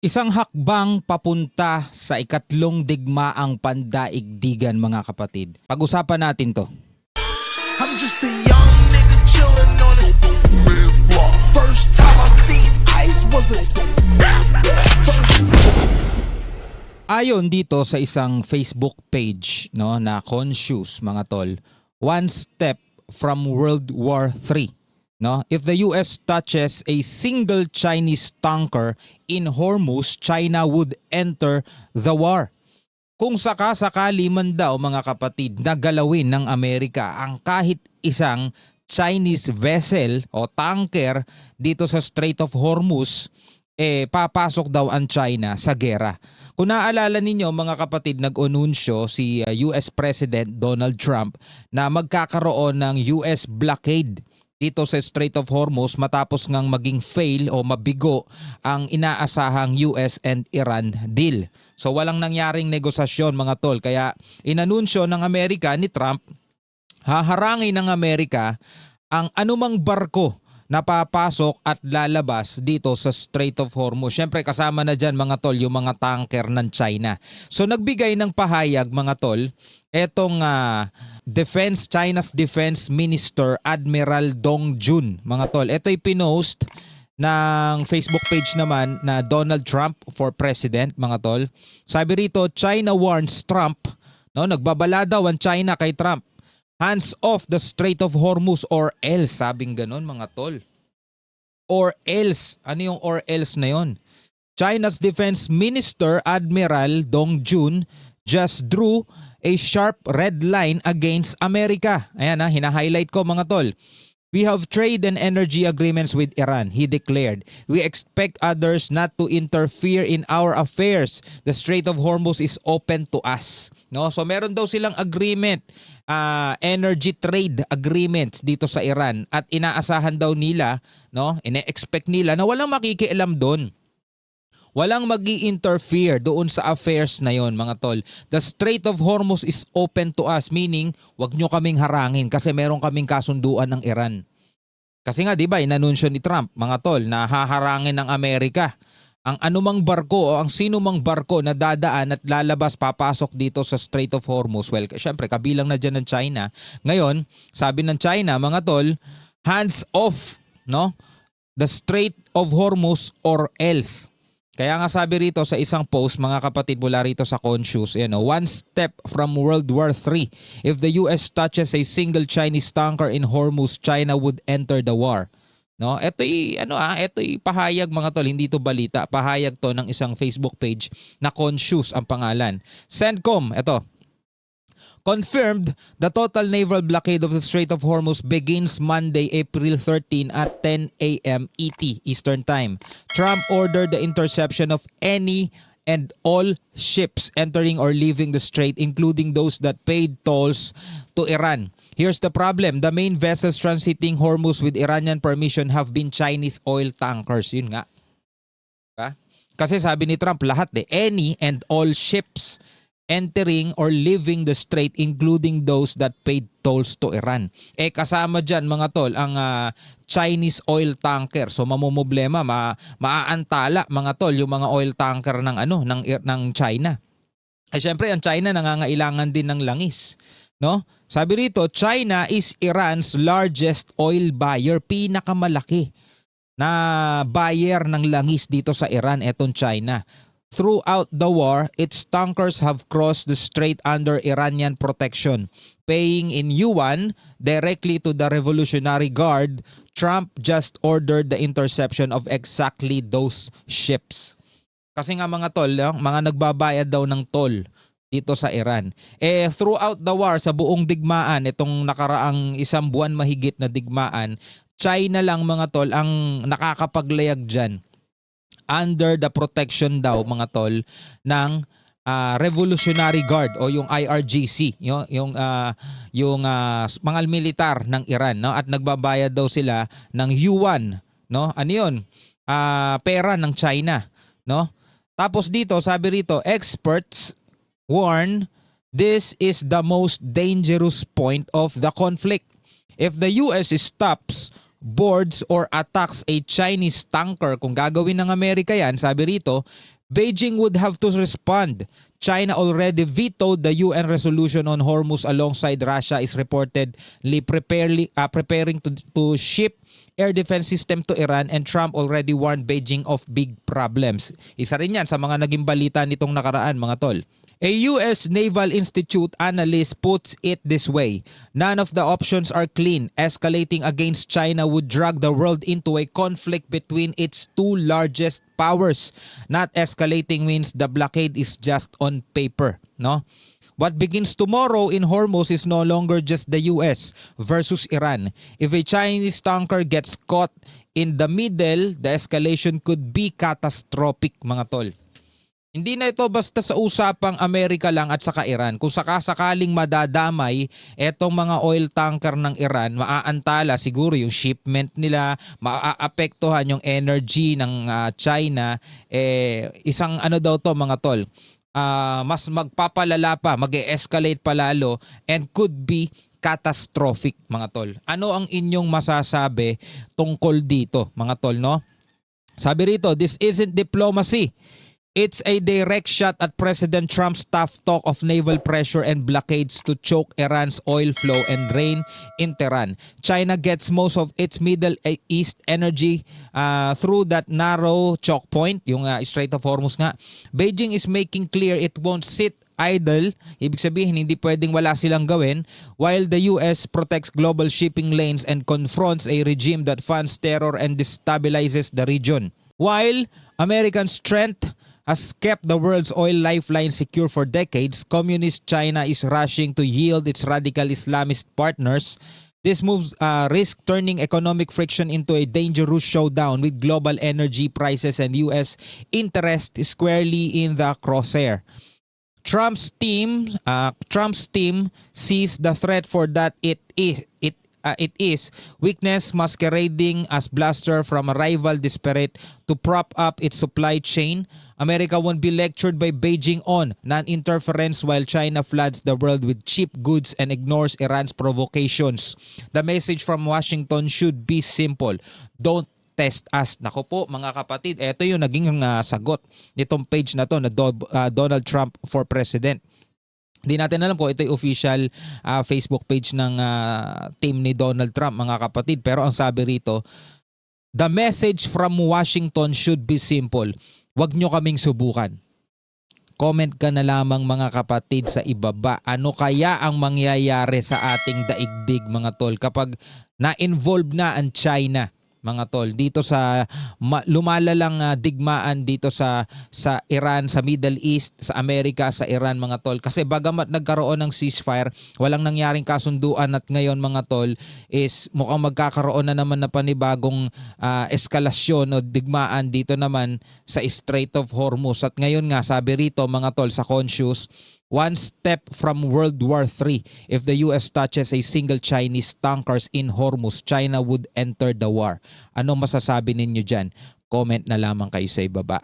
Isang hakbang papunta sa ikatlong digmaang pandaigdigan mga kapatid. Pag-usapan natin to. I'm just a young nigga chillin' on it. First time I seen ice was a Ayon dito sa isang Facebook page na Conscious mga tol, one step from World War III. If the US touches a single Chinese tanker in Hormuz, China would enter the war. Kung sakasakali man daw mga kapatid na galawin ng Amerika ang kahit isang Chinese vessel o tanker dito sa Strait of Hormuz, papasok daw ang China sa gera. Kung naaalala ninyo mga kapatid, nag-anunsyo si US President Donald Trump na magkakaroon ng US blockade dito sa Strait of Hormuz matapos ngang maging fail o mabigo ang inaasahang US and Iran deal. So walang nangyaring negosasyon mga tol, kaya inanunsyo ng Amerika ni Trump, haharangin ng Amerika ang anumang barko na papasok at lalabas dito sa Strait of Hormuz. Siyempre kasama na dyan mga tol yung mga tanker ng China. So nagbigay ng pahayag mga tol etong China's Defense Minister Admiral Dong Jun mga tol. Ito'y pinost ng Facebook page naman na Donald Trump for President mga tol. Sabi rito, China warns Trump, nagbabala daw ang China kay Trump. Hands off the Strait of Hormuz or else. Sabing ganon mga tol. Or else. Ano yung or else na yon? China's Defense Minister Admiral Dong Jun just drew a sharp red line against America. Ayan hina-highlight ko mga tol. We have trade and energy agreements with Iran, he declared. We expect others not to interfere in our affairs. The Strait of Hormuz is open to us. So meron daw silang agreement, energy trade agreements dito sa Iran at inaasahan daw nila, ine-expect nila na walang makikialam doon. Walang magi-interfere doon sa affairs na yon mga tol. The Strait of Hormuz is open to us, meaning wag nyo kaming harangin kasi meron kaming kasunduan ng Iran. Kasi nga 'di ba inanunsyo ni Trump mga tol na haharangin ng Amerika ang anumang barko o ang sinumang barko na dadaan at lalabas papasok dito sa Strait of Hormuz. Well, syempre kabilang na diyan ng China. Ngayon, sabi ng China mga tol, hands off, the Strait of Hormuz or else. Kaya nga sabi rito sa isang post mga kapatid mula rito sa Conscious, one step from World War III. If the US touches a single Chinese tanker in Hormuz, China would enter the war. Ito'y pahayag mga tol, hindi to balita. Pahayag to ng isang Facebook page na Conscious ang pangalan. CENTCOM, ito. Confirmed, the total naval blockade of the Strait of Hormuz begins Monday, April 13 at 10 a.m. ET, Eastern Time. Trump ordered the interception of any and all ships entering or leaving the strait, including those that paid tolls to Iran. Here's the problem. The main vessels transiting Hormuz with Iranian permission have been Chinese oil tankers. Yun nga. Kasi sabi ni Trump, lahat any and all ships entering or leaving the strait, including those that paid tolls to Iran. Kasama dyan mga tol ang Chinese oil tanker. So mamumblema, maaantala mga tol yung mga oil tanker ng China. Siyempre ang China nangangailangan din ng langis. Sabi rito, China is Iran's largest oil buyer, pinakamalaki na buyer ng langis dito sa Iran, etong China. Throughout the war, its tankers have crossed the strait under Iranian protection, paying in yuan directly to the Revolutionary Guard. Trump just ordered the interception of exactly those ships. Kasi nga mga tol, mga nagbabayad daw ng toll dito sa Iran. Throughout the war, sa buong digmaan, itong nakaraang isang buwan mahigit na digmaan, China lang mga tol ang nakakapaglayag dyan under the protection daw mga tol ng Revolutionary Guard o yung IRGC, yung mga militar ng Iran, at nagbabayad daw sila ng yuan, Ano 'yun? Pera ng China, Tapos dito, sabi rito, experts warn this is the most dangerous point of the conflict. If the US stops boards or attacks a Chinese tanker, kung gagawin ng Amerika yan, sabi rito, Beijing would have to respond. China already vetoed the UN resolution on Hormuz alongside Russia is reportedly preparing to ship air defense system to Iran, and Trump already warned Beijing of big problems. Isa rin yan sa mga naging balita nitong nakaraan, mga tol. A U.S. Naval Institute analyst puts it this way: none of the options are clean. Escalating against China would drag the world into a conflict between its two largest powers. Not escalating means the blockade is just on paper, no? What begins tomorrow in Hormuz is no longer just the US versus Iran. If a Chinese tanker gets caught in the middle, the escalation could be catastrophic, mga tol. Hindi na ito basta sa usapang Amerika lang at saka Iran. Kung sakasakaling madadamay etong mga oil tanker ng Iran, maaantala siguro yung shipment nila, maaapektuhan yung energy ng China. Isang ano daw to, mga tol, mas magpapalala pa, mag-e-escalate pa lalo, and could be catastrophic, mga tol. Ano ang inyong masasabi tungkol dito, mga tol, no? Sabi rito, this isn't diplomacy. It's a direct shot at President Trump's tough talk of naval pressure and blockades to choke Iran's oil flow and drain in Tehran. China gets most of its Middle East energy through that narrow choke point, yung Strait of Hormuz nga. Beijing is making clear it won't sit idle, ibig sabihin hindi pwedeng wala silang gawin, while the US protects global shipping lanes and confronts a regime that funds terror and destabilizes the region. While American strength has kept the world's oil lifeline secure for decades, Communist China is rushing to yield its radical Islamist partners. This moves risk turning economic friction into a dangerous showdown with global energy prices and U.S. interest squarely in the crosshair. Trump's team sees the threat for that it is weakness masquerading as bluster from a rival desperate to prop up its supply chain. America won't be lectured by Beijing on non-interference while China floods the world with cheap goods and ignores Iran's provocations. The message from Washington should be simple. Don't test us. Nako po, mga kapatid, ito yung naging sagot nitong page na to na Donald Trump for President. Hindi natin alam kung ito yung official Facebook page ng team ni Donald Trump, mga kapatid. Pero ang sabi rito, the message from Washington should be simple. Huwag nyo kaming subukan. Comment ka na lamang, mga kapatid, sa ibaba. Ano kaya ang mangyayari sa ating daigdig, mga tol, kapag na-involve na ang China, mga tol, dito sa lumalalang digmaan dito sa Iran, sa Middle East, sa Amerika, sa Iran, mga tol. Kasi bagamat nagkaroon ng ceasefire, walang nangyaring kasunduan, at ngayon, mga tol, is mukhang magkakaroon na naman na panibagong eskalasyon o digmaan dito naman sa Strait of Hormuz. At ngayon nga, sabi rito, mga tol, sa Conscious, one step from World War III. If the US touches a single Chinese tankers in Hormuz, China would enter the war. Anong masasabi ninyo dyan? Comment na lamang kayo sa ibaba.